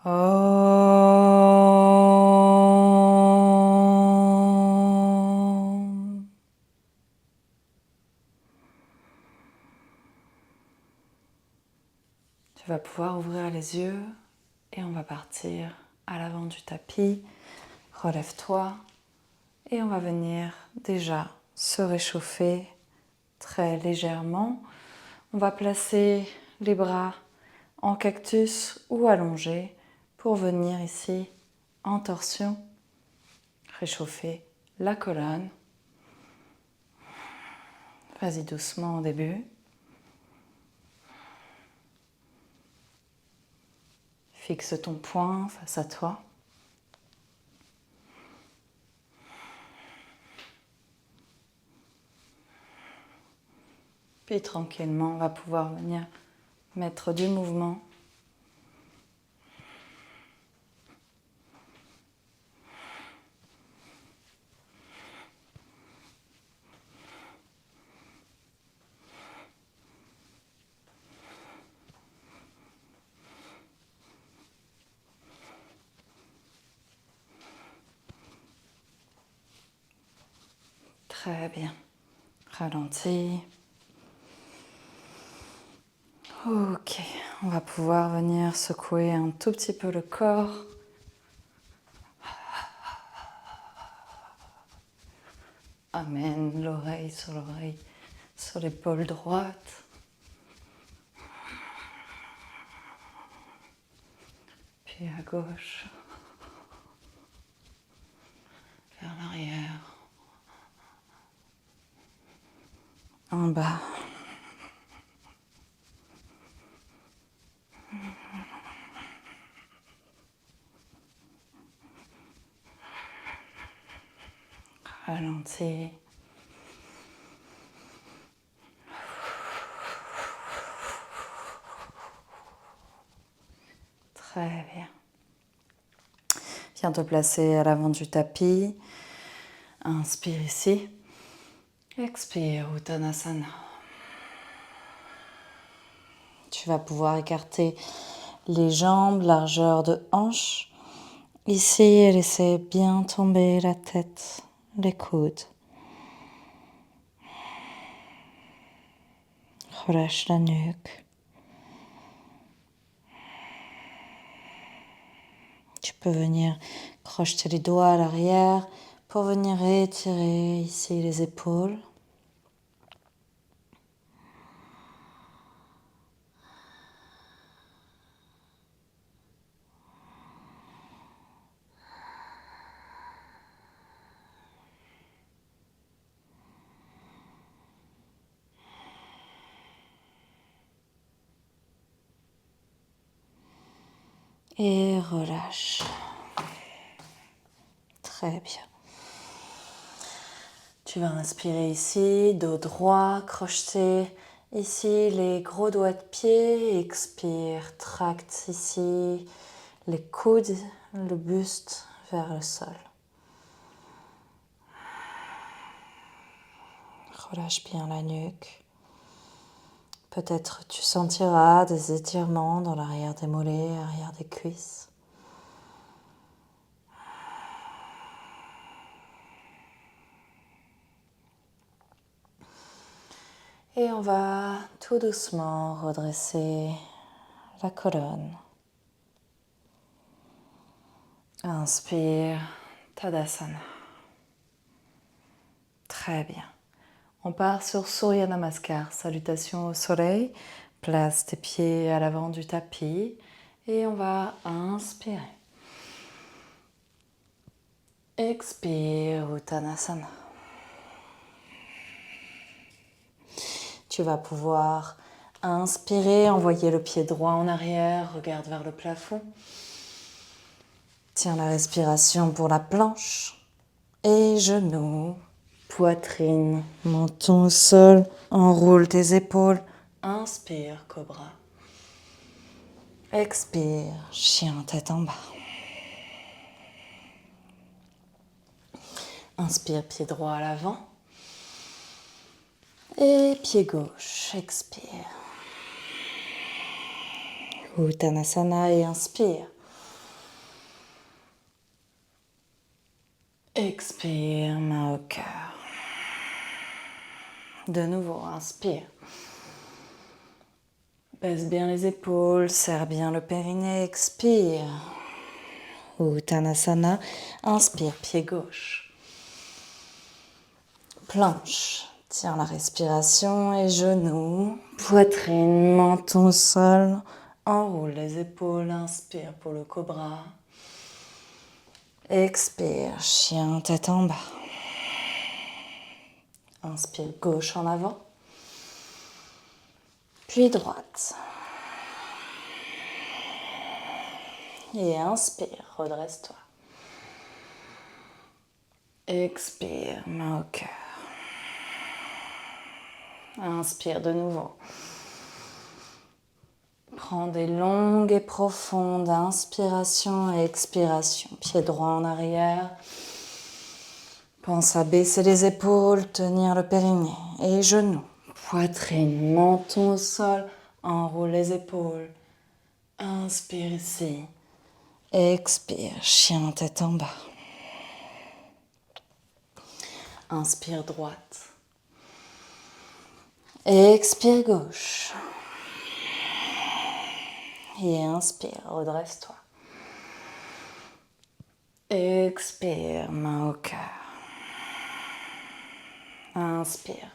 Om. Tu vas pouvoir ouvrir les yeux et on va partir à l'avant du tapis. Relève-toi et on va venir déjà se réchauffer très légèrement. On va placer les bras en cactus ou allongés pour venir ici en torsion, réchauffer la colonne. Vas-y doucement au début. Fixe ton poing face à toi. Puis tranquillement, on va pouvoir venir mettre du mouvement. Très bien. Ralentis. Ok, on va pouvoir venir secouer un tout petit peu le corps. Amène l'oreille, sur l'épaule droite. Puis à gauche, vers l'arrière, en bas. Ralentis. Très bien. Viens te placer à l'avant du tapis. Inspire ici. Expire, Uttanasana. Tu vas pouvoir écarter les jambes, largeur de hanche. Ici, laissez bien tomber la tête, les coudes. Relâche la nuque. Tu peux venir crocheter les doigts à l'arrière pour venir étirer ici les épaules. Et relâche. Très bien. Tu vas inspirer ici, dos droit, crocheter ici les gros doigts de pied. Expire, tracte ici les coudes, le buste vers le sol. Relâche bien la nuque. Peut-être tu sentiras des étirements dans l'arrière des mollets, arrière des cuisses. Et on va tout doucement redresser la colonne. Inspire, Tadasana. Très bien. On part sur Surya Namaskar, salutation au soleil. Place tes pieds à l'avant du tapis et on va inspirer. Expire, Uttanasana. Tu vas pouvoir inspirer, envoyer le pied droit en arrière, regarde vers le plafond. Tiens la respiration pour la planche. Et genoux, poitrine, menton au sol, enroule tes épaules. Inspire, cobra. Expire, chien tête en bas. Inspire, pied droit à l'avant. Et pied gauche, expire. Uttanasana et inspire. Expire, main au cœur. De nouveau, inspire. Baisse bien les épaules, serre bien le périnée, expire. Uttanasana, inspire, pied gauche. Planche, tire la respiration et genoux, poitrine, menton au sol. Enroule les épaules, inspire pour le cobra. Expire, chien, tête en bas. Inspire, gauche en avant. Puis droite. Et inspire, redresse-toi. Expire, main au cœur. Inspire de nouveau. Prends des longues et profondes inspirations et expirations. Pied droit en arrière. Pense à baisser les épaules, tenir le périnée et genoux. Poitrine, menton au sol. Enroule les épaules. Inspire ici. Expire, chien tête en bas. Inspire droite. Expire gauche. Et inspire, redresse-toi. Expire, main au cœur. Inspire.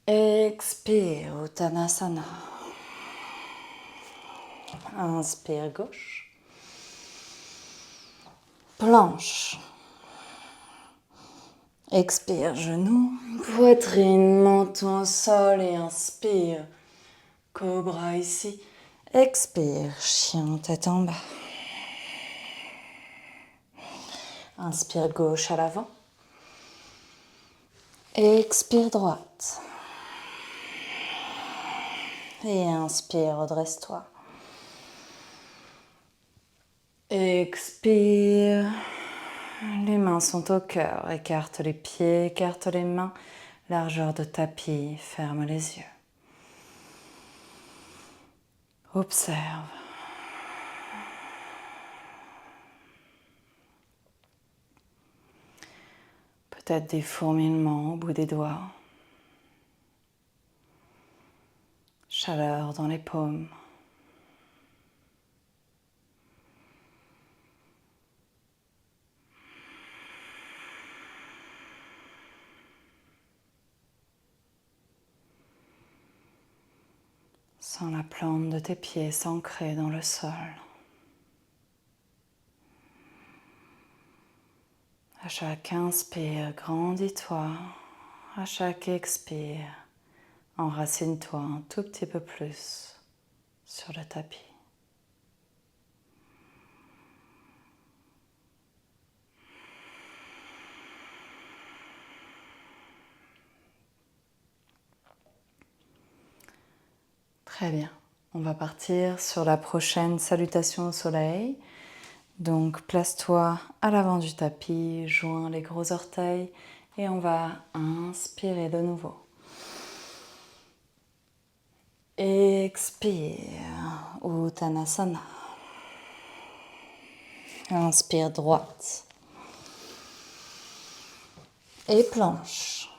Expire, Uttanasana. Inspire, gauche. Planche. Expire, genou, poitrine, menton au sol et inspire. Cobra ici. Expire, chien, tête en bas. Inspire, gauche à l'avant. Expire, droite. Et inspire, redresse-toi. Expire. Les mains sont au cœur. Écarte les pieds, écarte les mains. Largeur de tapis, ferme les yeux. Observe. Peut-être des fourmillements au bout des doigts. Chaleur dans les paumes. Sens la plante de tes pieds s'ancrer dans le sol. À chaque inspire, grandis-toi. À chaque expire, enracine-toi un tout petit peu plus sur le tapis. Très bien. On va partir sur la prochaine salutation au soleil. Donc place-toi à l'avant du tapis, joins les gros orteils et on va inspirer de nouveau. Expire, Uttanasana. Inspire droite. Et planche.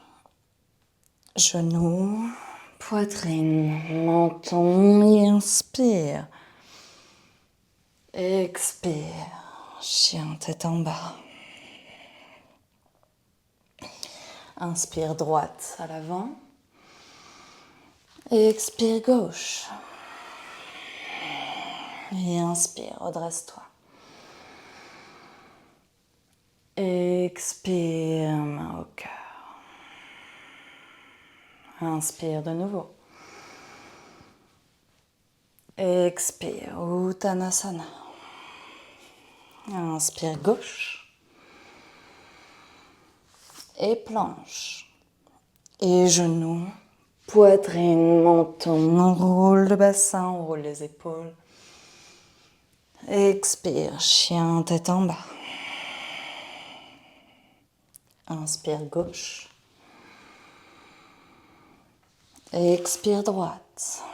Genoux, poitrine, menton et inspire. Expire, chien tête en bas. Inspire droite à l'avant. Expire gauche. Et inspire, redresse-toi. Expire, main au cœur. Inspire de nouveau. Expire, Uttanasana. Inspire gauche. Et planche. Et genoux, poitrine, menton. Enroule le bassin, enroule les épaules. Expire, chien, tête en bas. Inspire gauche. Expire droite.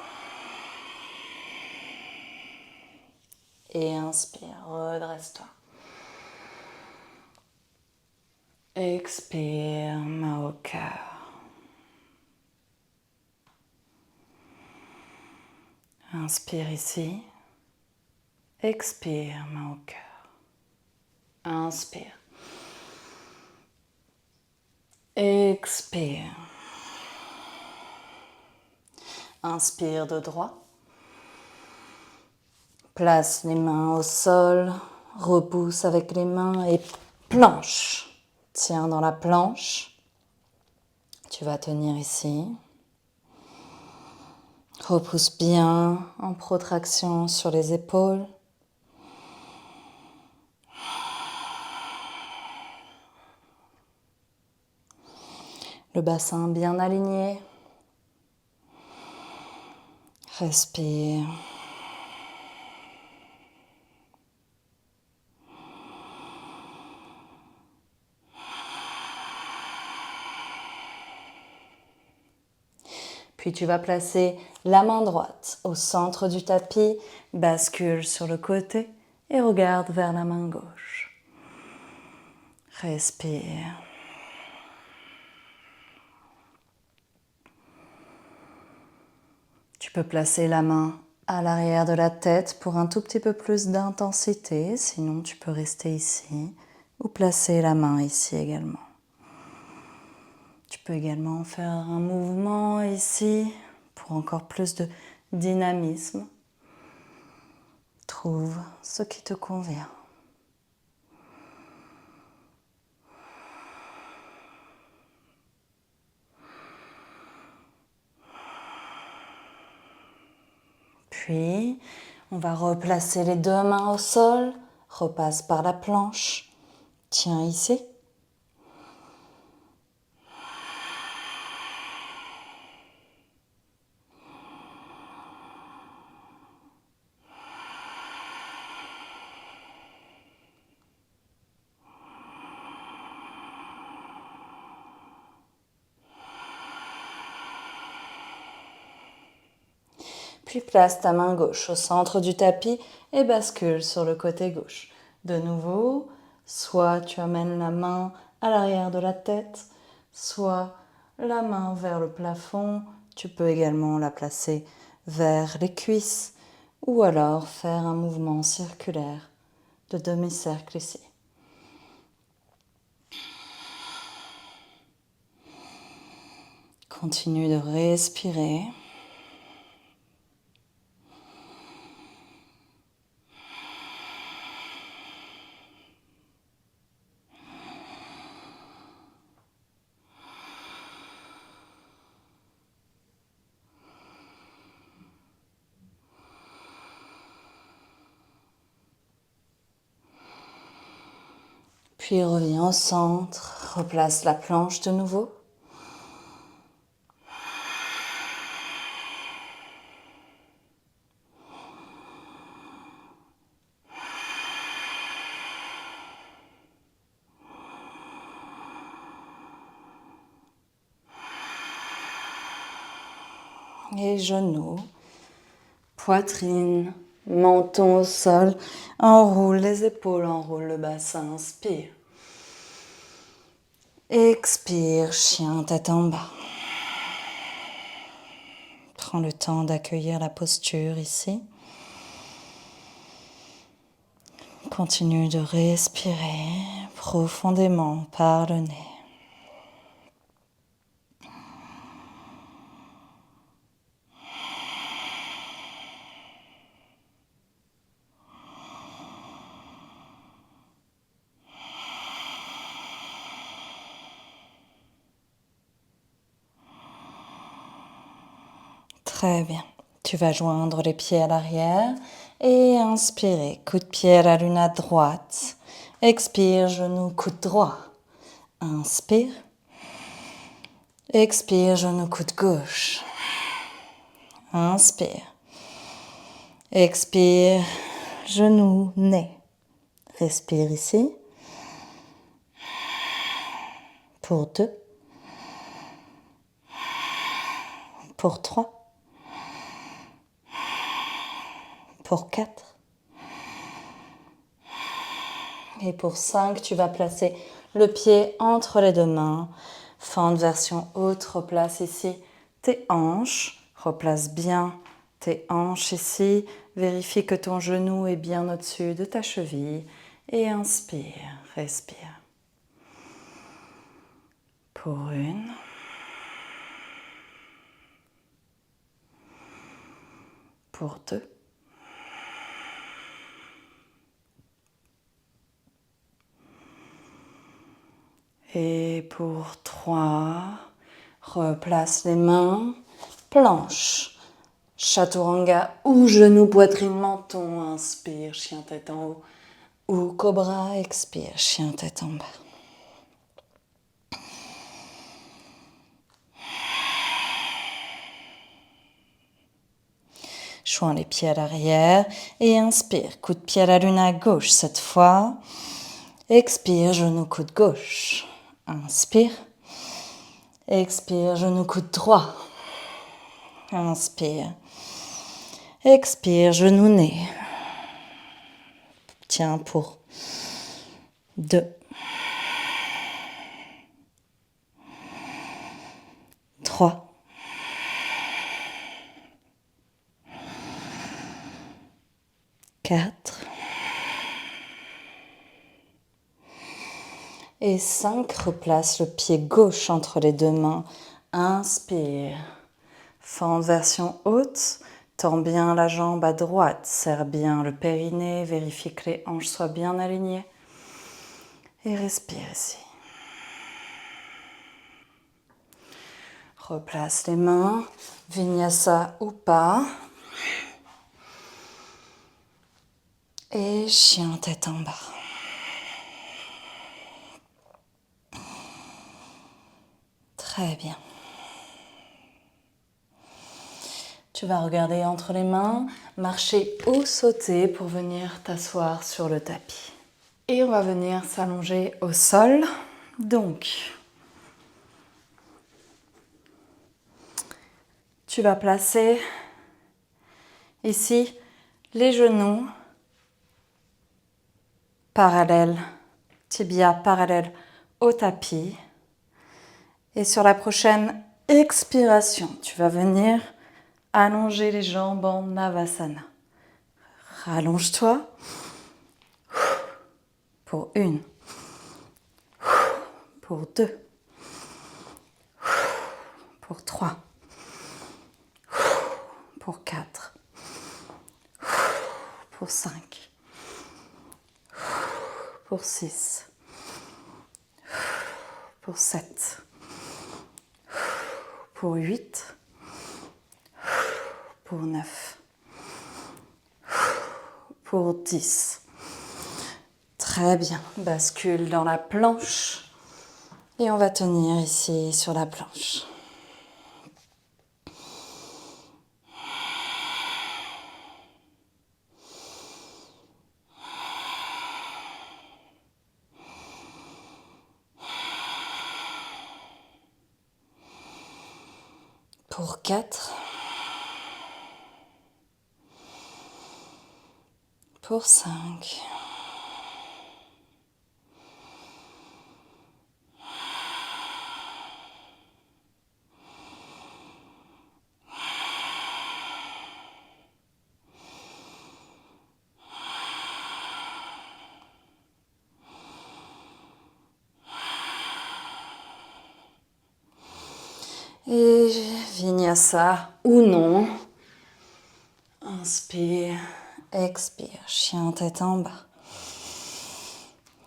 Et inspire, redresse-toi. Expire, main au cœur. Inspire ici. Expire, main au cœur. Inspire. Expire. Inspire de droit. Place les mains au sol. Repousse avec les mains et planche. Tiens dans la planche. Tu vas tenir ici. Repousse bien en protraction sur les épaules. Le bassin bien aligné. Respire. Puis tu vas placer la main droite au centre du tapis, bascule sur le côté et regarde vers la main gauche. Respire. Tu peux placer la main à l'arrière de la tête pour un tout petit peu plus d'intensité, sinon tu peux rester ici ou placer la main ici également. Tu peux également faire un mouvement ici pour encore plus de dynamisme. Trouve ce qui te convient. Puis, on va replacer les deux mains au sol, repasse par la planche, tiens ici. Puis place ta main gauche au centre du tapis et bascule sur le côté gauche. De nouveau, soit tu amènes la main à l'arrière de la tête, soit la main vers le plafond. Tu peux également la placer vers les cuisses ou alors faire un mouvement circulaire de demi-cercle ici. Continue de respirer. Puis reviens au centre, replace la planche de nouveau. Et genoux, poitrine, menton au sol, enroule les épaules, enroule le bassin, inspire. Expire, chien tête en bas. Prends le temps d'accueillir la posture ici. Continue de respirer profondément par le nez. Très bien. Tu vas joindre les pieds à l'arrière et inspirer. Coup de pied à la lune à droite. Expire, genou, coude droit. Inspire. Expire, genou, coude gauche. Inspire. Expire, genou, nez. Respire ici. Pour 2. Pour 3. Pour 4. Et pour 5, tu vas placer le pied entre les deux mains. Fente version haute, replace ici tes hanches. Replace bien tes hanches ici. Vérifie que ton genou est bien au-dessus de ta cheville. Et inspire, respire. Pour une. Pour deux. Et pour 3, replace les mains, planche, chaturanga ou genou, poitrine, menton, inspire, chien tête en haut, ou cobra, expire, chien tête en bas. Joins les pieds à l'arrière et inspire, coup de pied à la lune à gauche cette fois. Expire, genou, coude gauche. Inspire. Expire, genou, coude droit. Inspire. Expire, genou, nez. Tiens pour 2. 3. 4. Et 5, replace le pied gauche entre les deux mains. Inspire. Fente version haute. Tends bien la jambe à droite. Serre bien le périnée. Vérifie que les hanches soient bien alignées. Et respire ici. Replace les mains. Vinyasa ou pas. Et chien tête en bas. Très bien. Tu vas regarder entre les mains, marcher ou sauter pour venir t'asseoir sur le tapis. Et on va venir s'allonger au sol. Donc, tu vas placer ici les genoux parallèles, tibia parallèle au tapis. Et sur la prochaine expiration, tu vas venir allonger les jambes en Navasana. Rallonge-toi pour 1, pour 2, pour 3, pour 4, pour 5, pour 6, pour 7, pour 8, pour 9, pour 10. Très bien, bascule dans la planche et on va tenir ici sur la planche. Pour 4, pour 5, et Vinyasa ou non. Inspire, expire, chien tête en bas.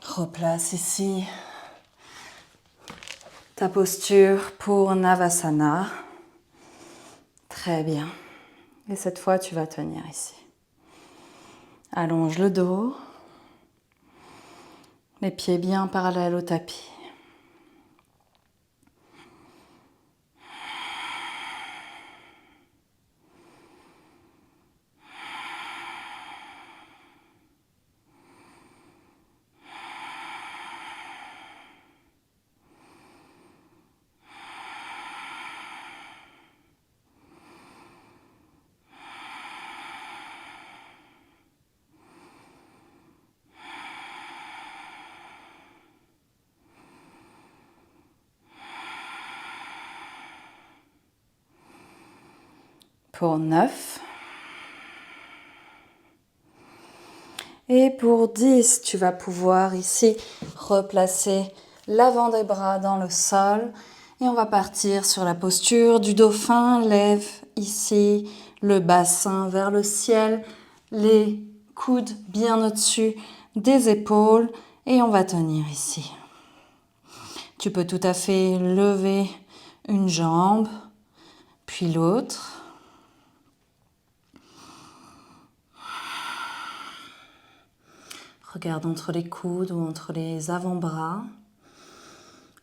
Replace ici ta posture pour Navasana. Très bien. Et cette fois, tu vas tenir ici. Allonge le dos. Les pieds bien parallèles au tapis. Pour 9. Et pour 10, tu vas pouvoir ici replacer l'avant des bras dans le sol. Et on va partir sur la posture du dauphin. Lève ici le bassin vers le ciel, les coudes bien au-dessus des épaules. Et on va tenir ici. Tu peux tout à fait lever une jambe, puis l'autre. Regarde entre les coudes ou entre les avant-bras.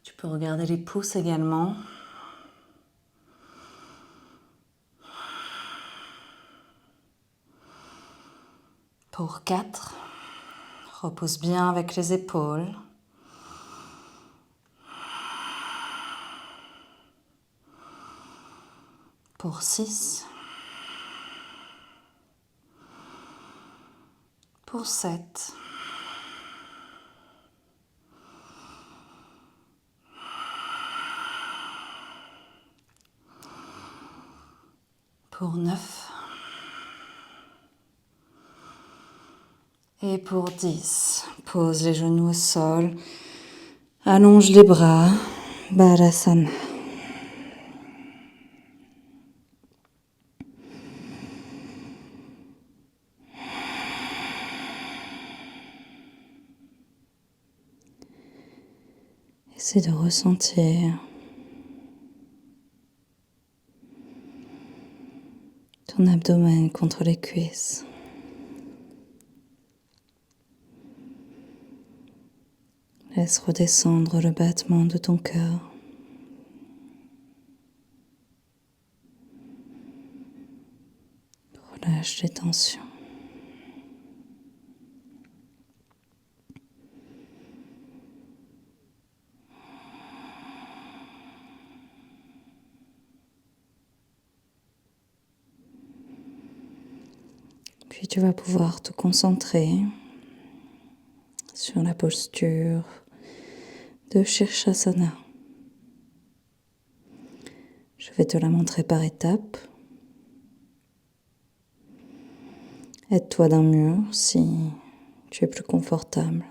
Tu peux regarder les pouces également. Pour 4, repose bien avec les épaules. Pour 6. Pour 7. Pour 9. Et pour 10. Pose les genoux au sol. Allonge les bras. Balasana. Essaie de ressentir ton abdomen contre les cuisses. Laisse redescendre le battement de ton cœur. Relâche les tensions. Puis tu vas pouvoir te concentrer sur la posture de Shirshasana. Je vais te la montrer par étapes. Aide-toi d'un mur si tu es plus confortable.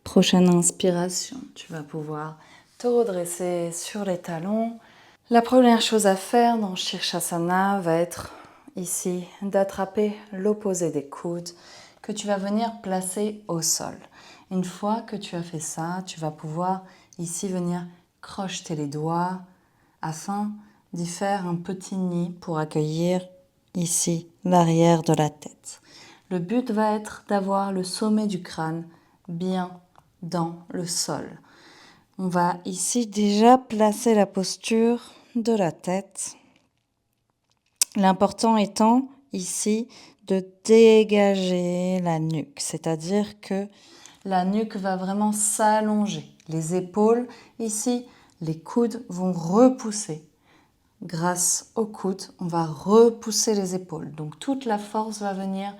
Prochaine inspiration, tu vas pouvoir te redresser sur les talons. La première chose à faire dans Shirshasana va être ici d'attraper l'opposé des coudes que tu vas venir placer au sol. Une fois que tu as fait ça, tu vas pouvoir ici venir crocheter les doigts afin d'y faire un petit nid pour accueillir ici l'arrière de la tête. Le but va être d'avoir le sommet du crâne bien dans le sol. On va ici déjà placer la posture de la tête. L'important étant ici de dégager la nuque, c'est-à-dire que la nuque va vraiment s'allonger. Les épaules ici, les coudes vont repousser. Grâce aux coudes, on va repousser les épaules. Donc toute la force va venir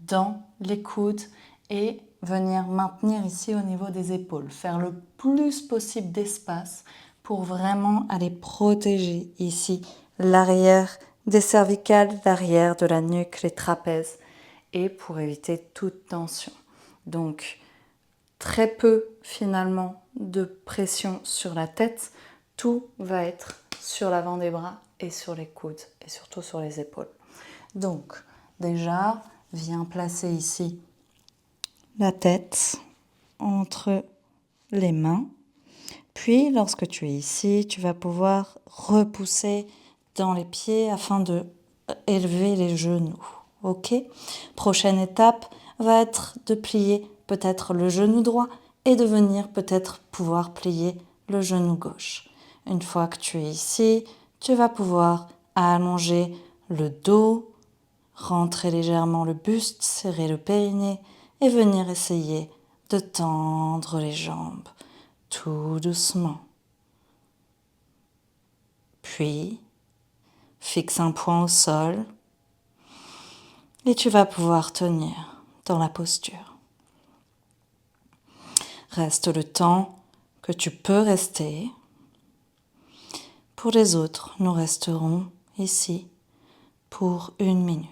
dans les coudes et venir maintenir ici au niveau des épaules. Faire le plus possible d'espace pour vraiment aller protéger ici l'arrière des cervicales, l'arrière de la nuque, les trapèzes et pour éviter toute tension. Donc très peu finalement de pression sur la tête. Tout va être sur l'avant des bras et sur les coudes et surtout sur les épaules. Donc déjà, viens placer ici la tête entre les mains. Puis lorsque tu es ici, tu vas pouvoir repousser dans les pieds afin de élever les genoux. Ok ? Prochaine étape va être de plier peut-être le genou droit et de venir peut-être pouvoir plier le genou gauche. Une fois que tu es ici, tu vas pouvoir allonger le dos, rentrer légèrement le buste, serrer le périnée et venir essayer de tendre les jambes tout doucement. Puis, fixe un point au sol et tu vas pouvoir tenir dans la posture. Reste le temps que tu peux rester Pour les autres, nous resterons ici pour 1 minute.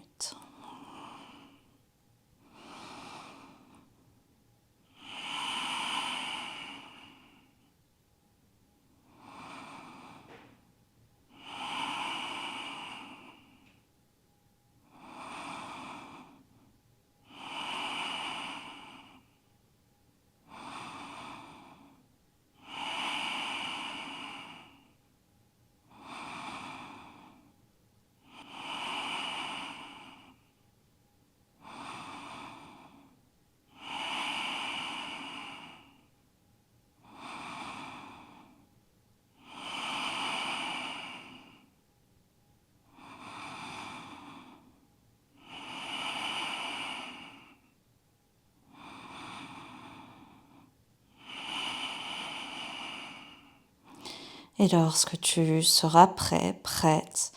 Et lorsque tu seras prêt, prête,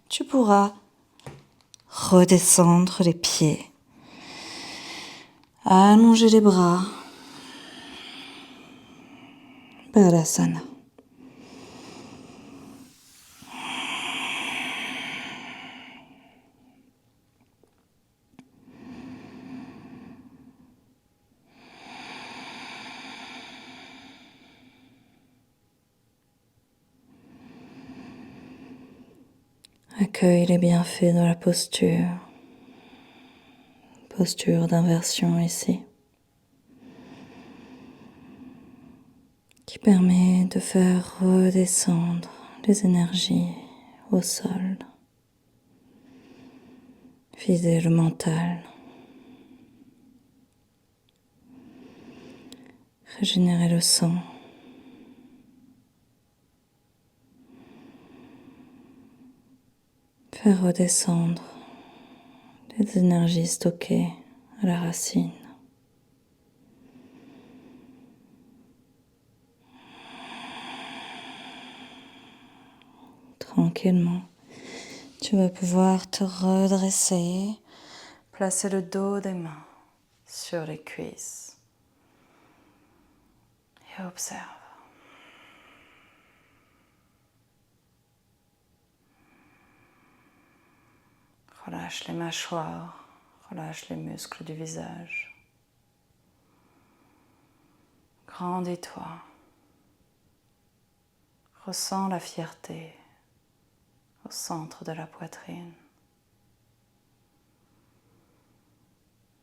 tu pourras redescendre les pieds, allonger les bras, Balasana. Accueille les bienfaits de la posture d'inversion ici, qui permet de faire redescendre les énergies au sol, vider le mental, régénérer le sang, faire redescendre les énergies stockées à la racine. Tranquillement, tu vas pouvoir te redresser, placer le dos des mains sur les cuisses et observe. Relâche les mâchoires, relâche les muscles du visage. Grandis-toi. Ressens la fierté au centre de la poitrine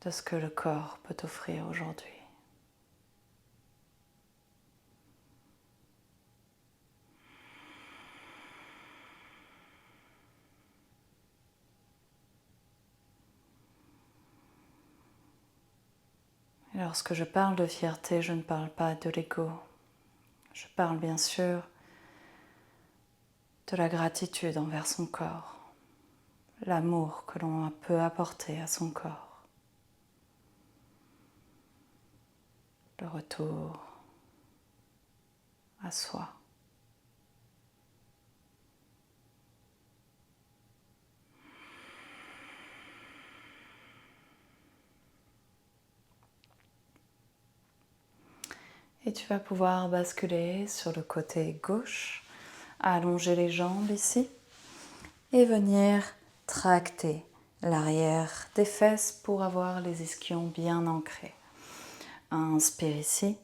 de ce que le corps peut t'offrir aujourd'hui. Et lorsque je parle de fierté, je ne parle pas de l'ego. Je parle bien sûr de la gratitude envers son corps, l'amour que l'on peut apporter à son corps, le retour à soi. Et tu vas pouvoir basculer sur le côté gauche, allonger les jambes ici et venir tracter l'arrière des fesses pour avoir les ischions bien ancrés. Inspire ici.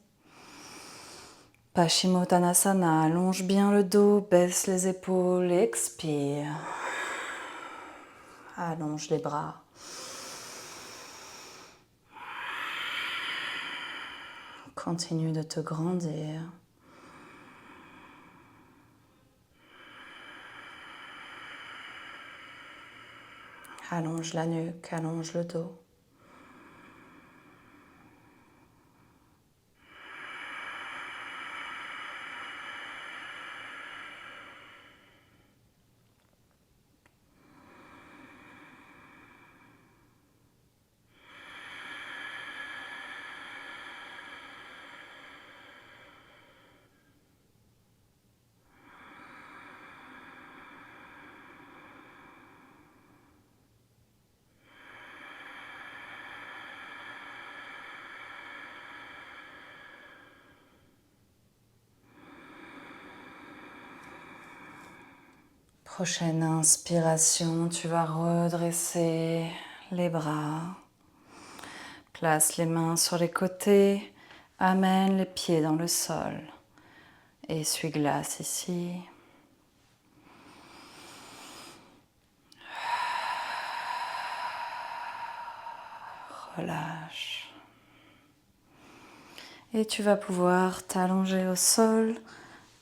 Paschimottanasana, allonge bien le dos, baisse les épaules, expire. Allonge les bras. Continue de te grandir. Allonge la nuque, allonge le dos. Prochaine inspiration, tu vas redresser les bras. Place les mains sur les côtés. Amène les pieds dans le sol. Essuie-glace ici. Relâche. Et tu vas pouvoir t'allonger au sol.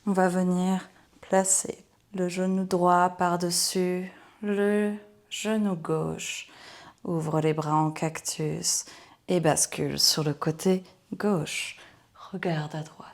On va venir placer le genou droit par-dessus le genou gauche. Ouvre les bras en cactus et bascule sur le côté gauche. Regarde à droite.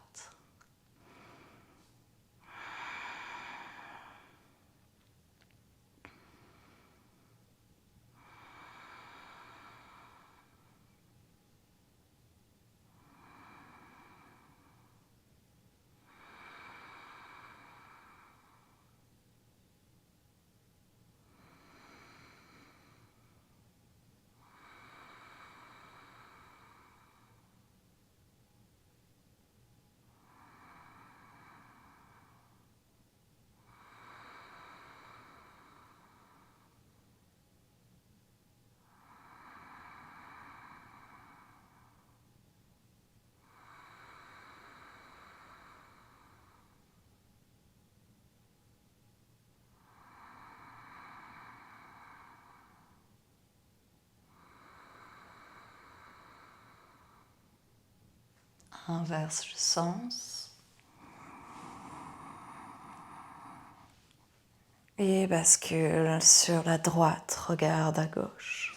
Inverse le sens. Et bascule sur la droite, regarde à gauche.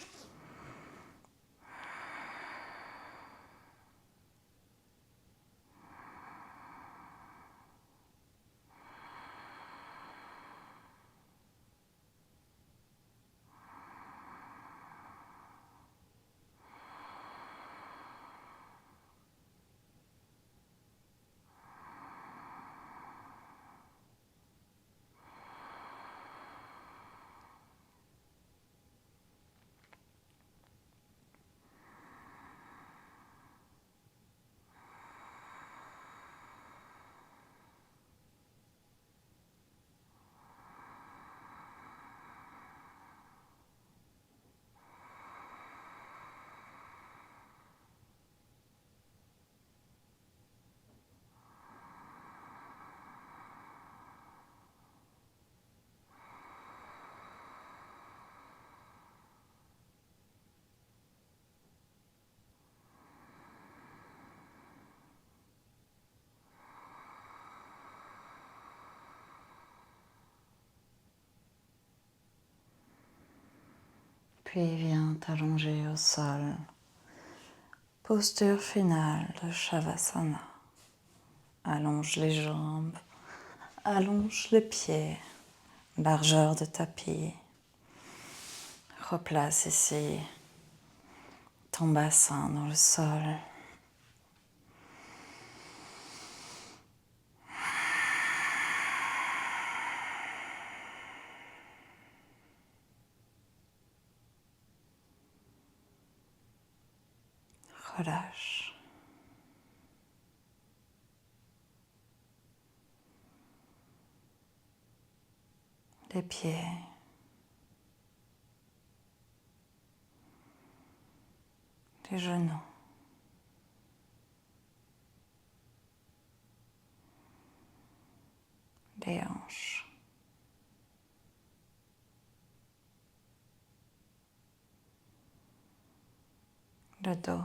Puis viens t'allonger au sol. Posture finale de Shavasana. Allonge les jambes, allonge les pieds, largeur de tapis. Replace ici ton bassin dans le sol. Relâche. Les pieds. Les genoux. Les hanches. Le dos.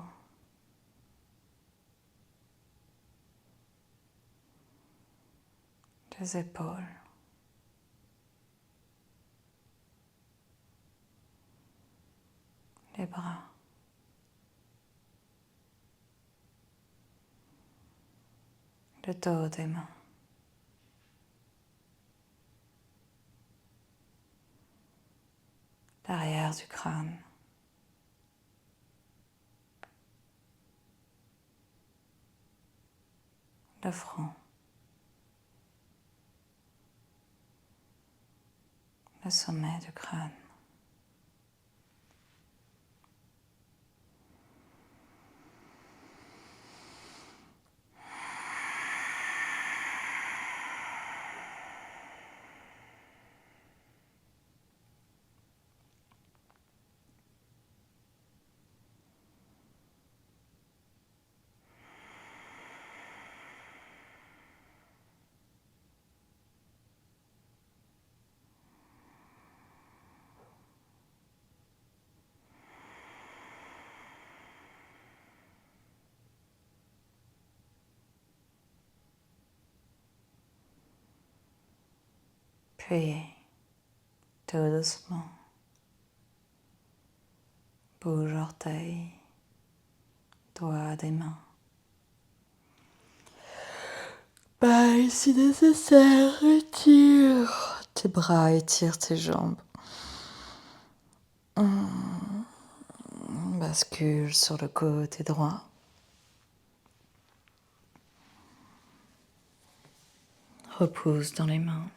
Les épaules. Les bras. Le dos des mains. L'arrière du crâne. Le front. Le sommet du crâne. Puis, tout doucement, bouge orteils, doigts des mains. Et si nécessaire, étire tes bras, étire tes jambes. Bascule sur le côté droit. Repousse dans les mains.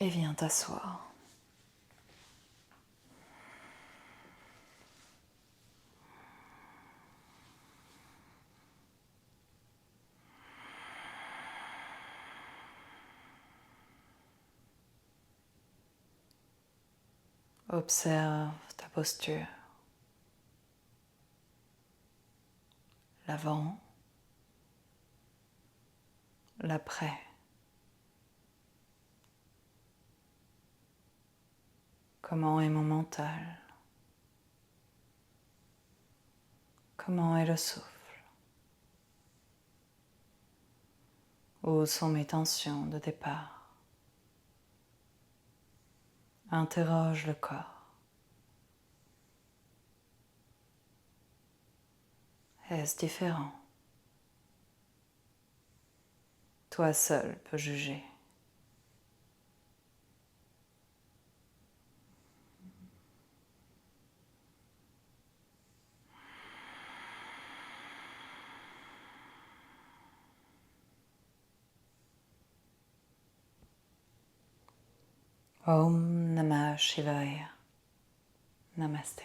Et viens t'asseoir. Observe ta posture. L'avant, l'après. Comment est mon mental? Comment est le souffle? Où sont mes tensions de départ? Interroge le corps. Est-ce différent? Toi seul peux juger. Om Namah Shivaya. Namaste.